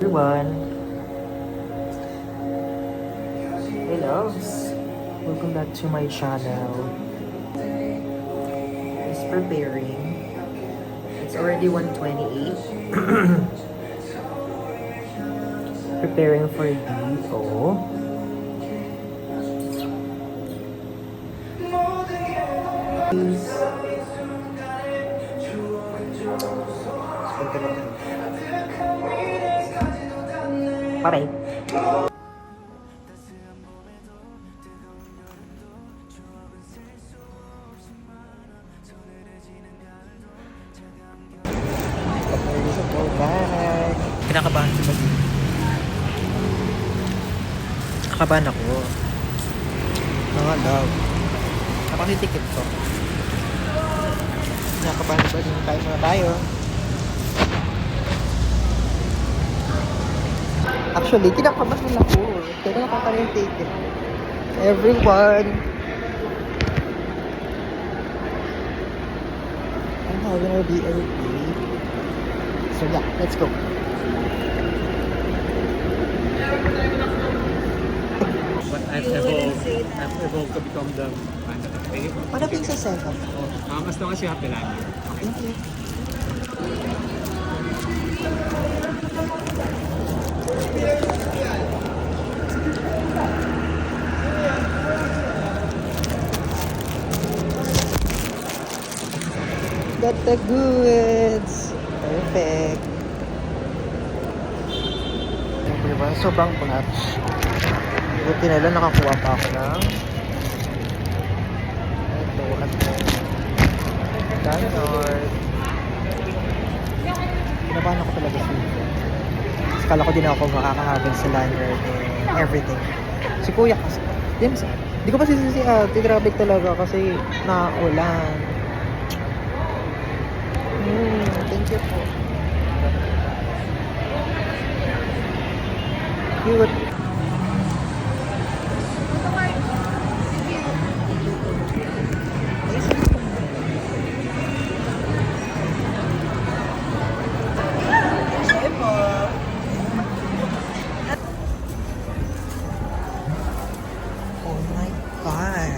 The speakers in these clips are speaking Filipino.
everyone! Hey loves! Welcome back to my channel. It's preparing. It's already 1:28. Preparing for D.O. Paray. Kinakabahan ko ba? Kinakabahan ako. Mga love. Nakasitikip ko. Kinakabahan ko ba? Kain muna tayo. Actually, kinakabahan ako. Kaya nakakaroon yung ticket. Everyone! I'm having a DLP. So yeah, let's go. But I've evolved to become the man that I am. Ano ba yung sa 7? As long as you have the land. Thank you. Got the goods! Perfect! Everyone, sobrang clutch. Buti na lang nakakuha pa ako ng ito at Danord. Kinabahan ako talaga sa ito. Kala ko din ako makakahabol sa lanyard and everything. Si kuya kasi, di ko pa sisisi ate, grabe talaga kasi naulan. Thank you po. Cute. Oh my God.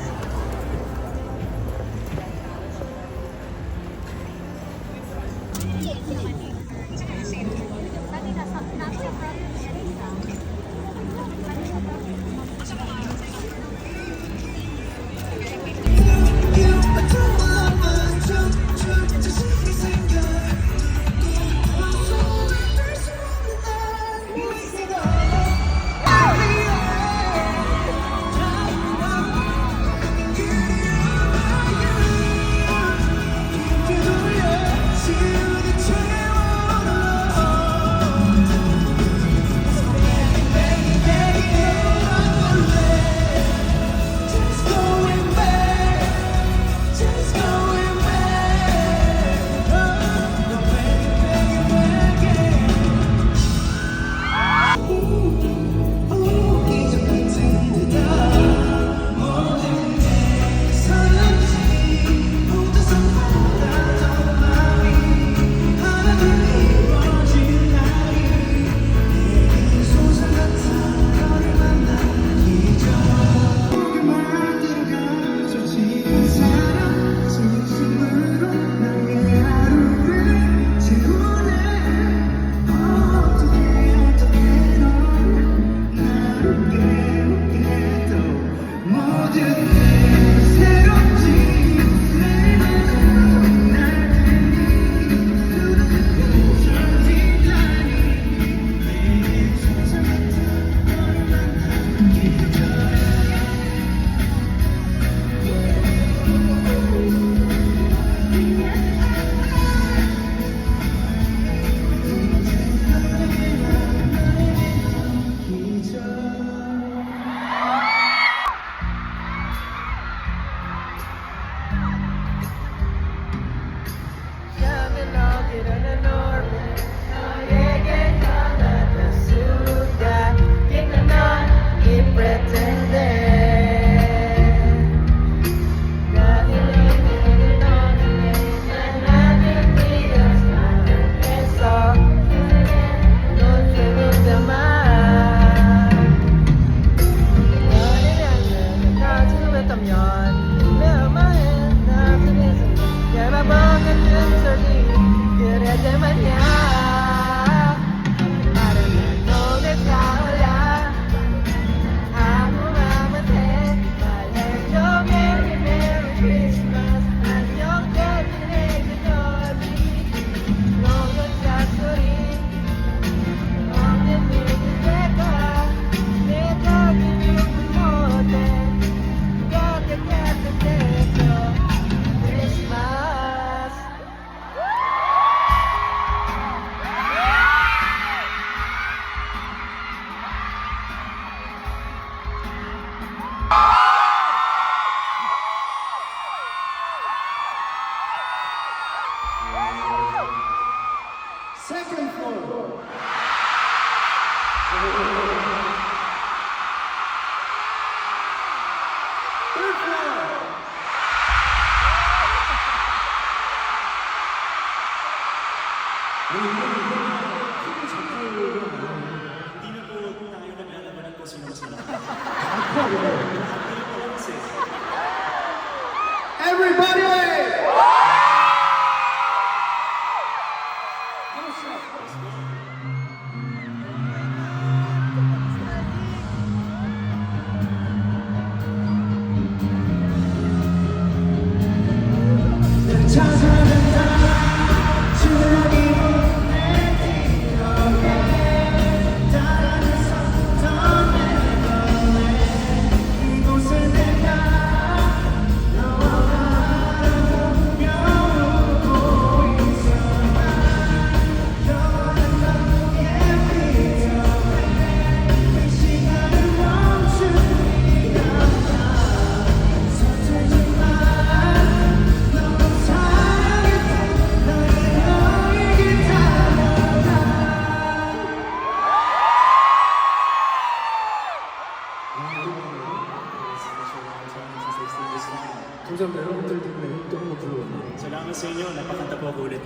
감사합니다. 여러분들 덕분에 또 한 번 불러봤네요. Salamat sa inyo. Napakanta po ako ulit.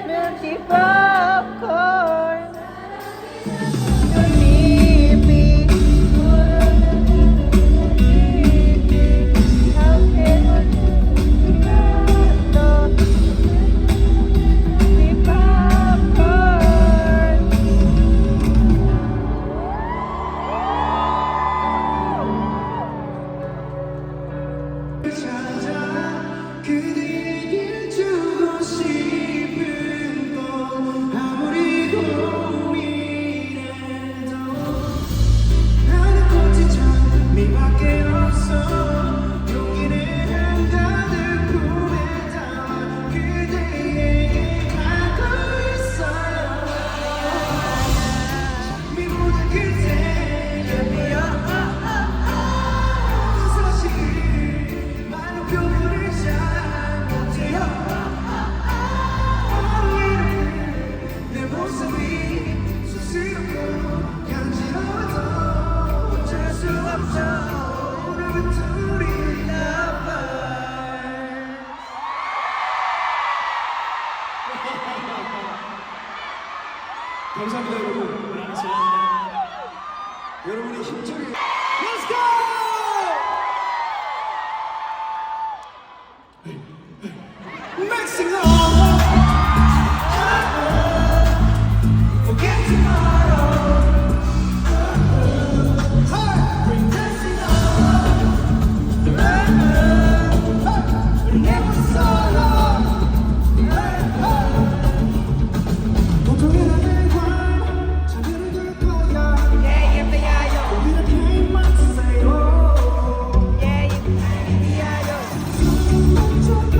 Milky popcorn Umibig Akin Milky popcorn 찾아 그대에게 주고 싶은 건 아무리 고민해도 나는 꽃이죠 네밖에 없어 용기는 한가득 품에 담아 그대에게 가고 있어요 미모든 그대의 사실 많은 표현을 잘 못해요 내 모습이 쑥스럽고 간지러워도 어쩔 수 없어 오늘부터 우리 lovers 감사합니다 여러분 여러분의 힘차게 Let's go! Mixing up. Forget tomorrow. Hey, bring dancing on. Hey, never solo. Hey, hey. 보통의 하늘과 자녀를 둘 거야. 우리는 게임만 쓰세요. 숨 멈춰.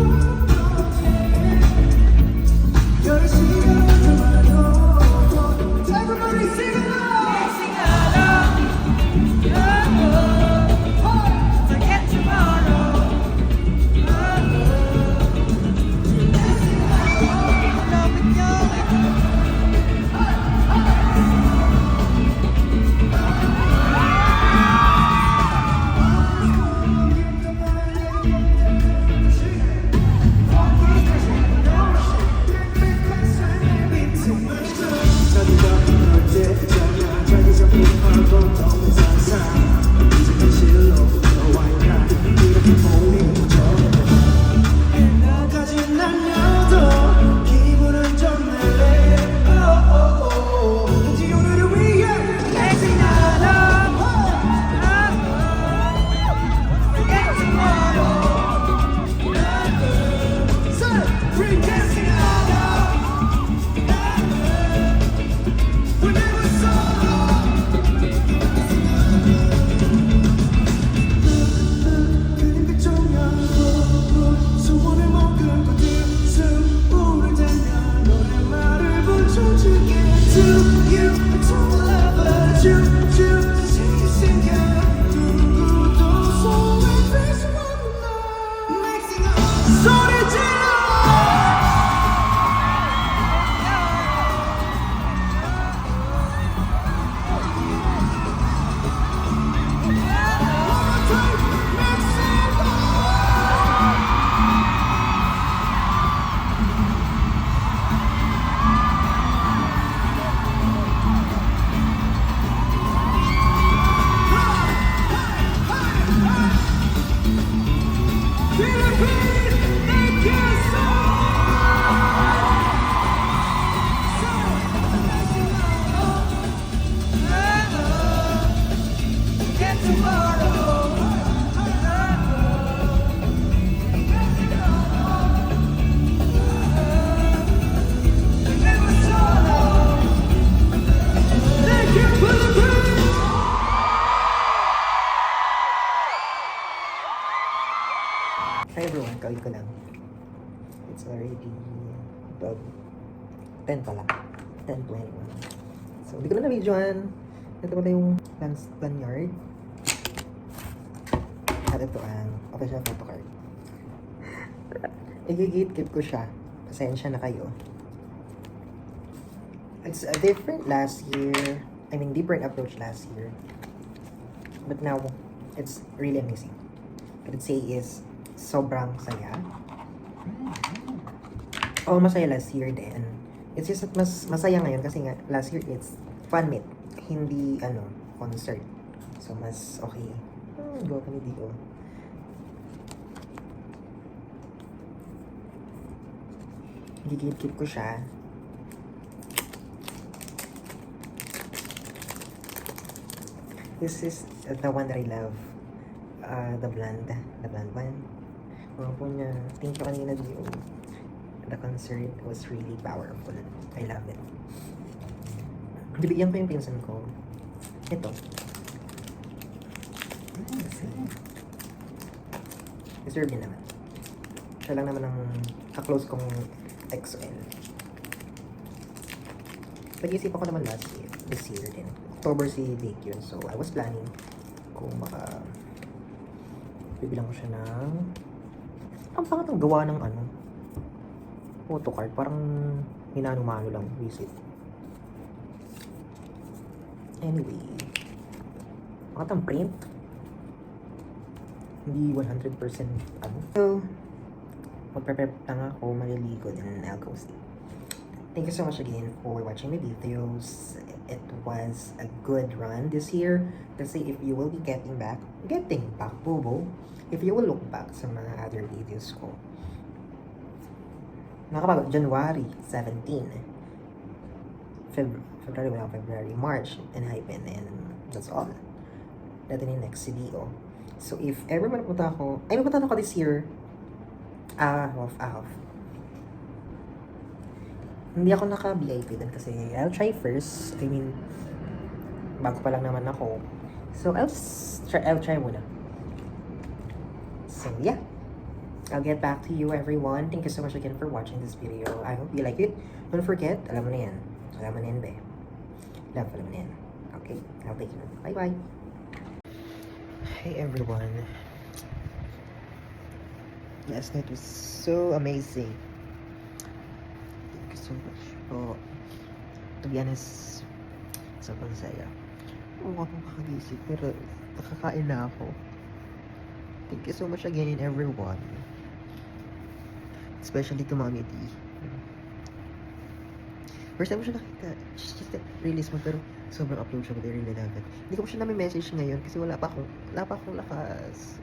Hi everyone, kawin ko lang. It's already 10 pala. 10:21. So, hindi ko na na-videoan. Ito pala yung lanyard. At ito ang official photo card. I-gate-keep ko siya. Pasensya na kayo. It's a different different approach last year. But now, it's really amazing. What I'd say is, sobrang saya. Oh, masaya last year din. It's just that mas masaya ngayon kasi nga, last year it's fan meet. Hindi, concert. So, mas okay. Go kami dito. Gigit-keep ko siya. This is the one that I love. The blonde one. Mga po niya, thank you kanina Dio. The concert was really powerful. I love it. Bibigyan ko yung pinsan ko. Ito. Deserve niya naman. Siya lang naman ang ka-close kong XL. Pag-isip ako naman this year din. October si date yun. So, I was planning kung baka bibilang ko siya ng ang pangat ang gawa ng photocard. Parang minano-mano lang. Visit. Anyway. Pangat ang print. Hindi 100% So, mag-prepare lang ako, maliligo, then I'll go sleep. Thank you so much again for watching my videos. It was a good run this year. Kasi if you will be getting back, Bobo, if you will look back sa mga other videos ko. Nakapag January 17. February, March, and Hypen, and that's all. Natin yung next video. So if ever mapunta ako this year, off. Hindi ako naka-VIP din kasi I'll try first. I mean, bago pa lang naman ako. So, I'll try muna. So, yeah. I'll get back to you, everyone. Thank you so much again for watching this video. I hope you like it. Don't forget, alam mo na yan. Alam mo na yan, be. Alam mo na yan. Okay? I'll take you. Bye-bye. Hey, everyone. Last night was so amazing. Thank you so much po. To be honest, sobrang saya. Oo, ako makagisip, pero nakakain na ako. Thank you so much again, everyone. Especially to Mommy D. First time ko siya nakita. She's just really smooth, pero sobrang approachable. I really love it. Hindi ko pa siya na-message ngayon kasi wala pa akong lakas.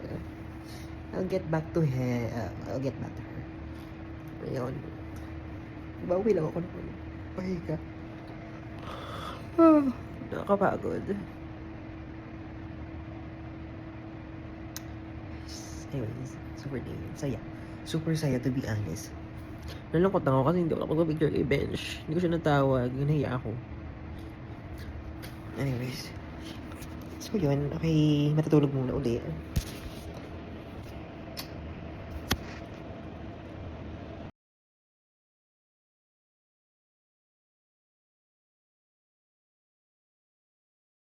I'll get back to her. Ayun. Bawi lang ako naman. Pahiga. Nakakapagod. Anyways, super saya to be honest. Nalungkot ako kasi hindi ako picture kay Bench. Hindi ko siya natawag. Nahiya ako. Anyways. So yun, okay, matutulog muna ulit.